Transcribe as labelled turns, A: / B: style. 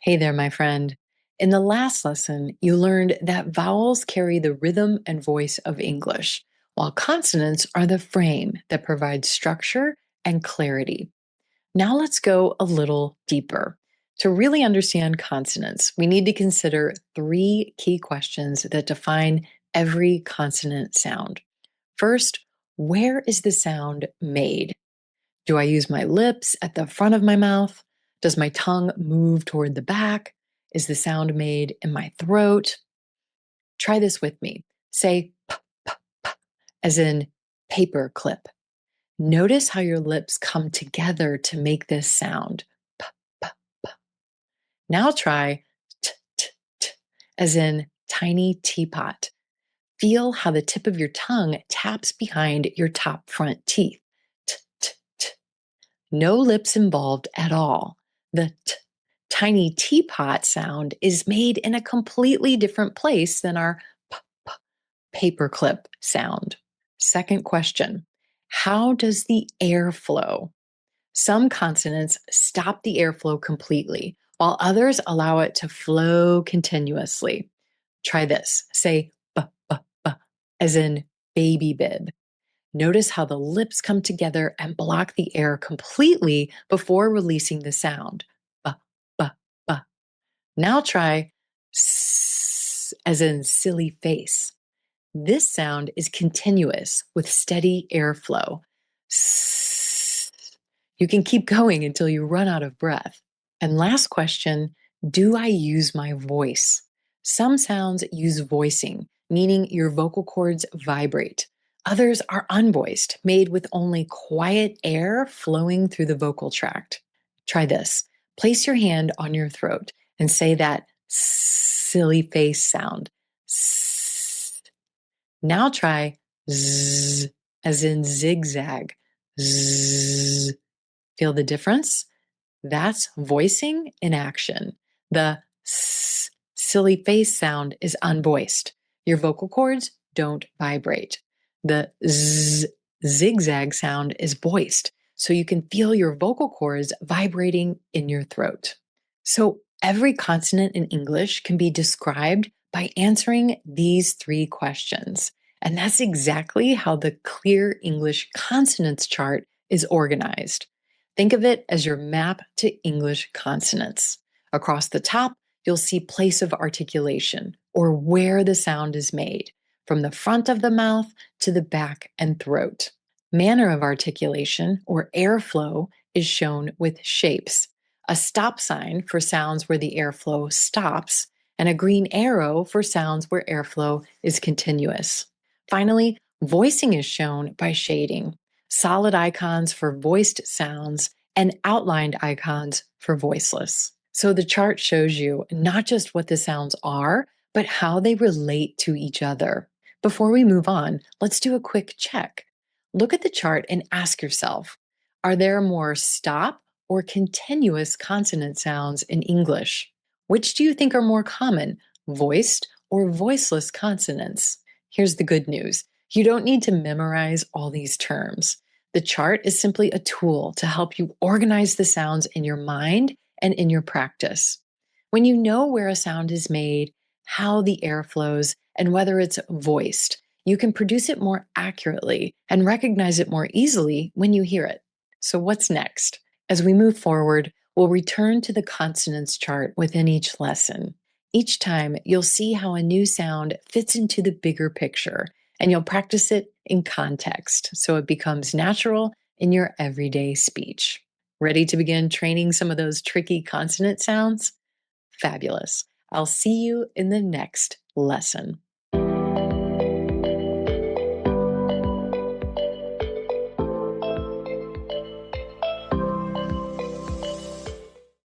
A: Hey there, my friend. In the last lesson, you learned that vowels carry the rhythm and voice of English, while consonants are the frame that provides structure and clarity. Now let's go a little deeper. To really understand consonants, we need to consider three key questions that define every consonant sound. First, where is the sound made? Do I use my lips at the front of my mouth? Does my tongue move toward the back? Is the sound made in my throat? Try this with me. Say p, p, p, as in paper clip. Notice how your lips come together to make this sound. P, p, p. Now try t, t, t, as in tiny teapot. Feel how the tip of your tongue taps behind your top front teeth. T, t, t. No lips involved at all. The t, tiny teapot sound is made in a completely different place than our p, p, paperclip sound. Second question, how does the air flow? Some consonants stop the airflow completely, while others allow it to flow continuously. Try this. Say b, b, b, as in baby bib. Notice how the lips come together and block the air completely before releasing the sound. Ba, ba, ba. Now try s, as in silly face. This sound is continuous with steady airflow. S. You can keep going until you run out of breath. And last question, do I use my voice? Some sounds use voicing, meaning your vocal cords vibrate. Others are unvoiced, made with only quiet air flowing through the vocal tract. Try this. Place your hand on your throat and say that silly face sound. S. Now try z, as in zigzag. Z. Feel the difference? That's voicing in action. The s, silly face sound is unvoiced. Your vocal cords don't vibrate. The z, zigzag sound is voiced, so you can feel your vocal cords vibrating in your throat. So every consonant in English can be described by answering these three questions. And that's exactly how the Clear English Consonants chart is organized. Think of it as your map to English consonants. Across the top, you'll see place of articulation, or where the sound is made, from the front of the mouth to the back and throat. Manner of articulation, or airflow, is shown with shapes. A stop sign for sounds where the airflow stops, and a green arrow for sounds where airflow is continuous. Finally, voicing is shown by shading. Solid icons for voiced sounds, and outlined icons for voiceless. So the chart shows you not just what the sounds are, but how they relate to each other. Before we move on, let's do a quick check. Look at the chart and ask yourself, are there more stop or continuous consonant sounds in English? Which do you think are more common, voiced or voiceless consonants? Here's the good news. You don't need to memorize all these terms. The chart is simply a tool to help you organize the sounds in your mind and in your practice. When you know where a sound is made, how the air flows, and whether it's voiced, you can produce it more accurately and recognize it more easily when you hear it. So what's next? As we move forward, we'll return to the consonants chart within each lesson. Each time, you'll see how a new sound fits into the bigger picture, and you'll practice it in context so it becomes natural in your everyday speech. Ready to begin training some of those tricky consonant sounds? Fabulous. I'll see you in the next lesson.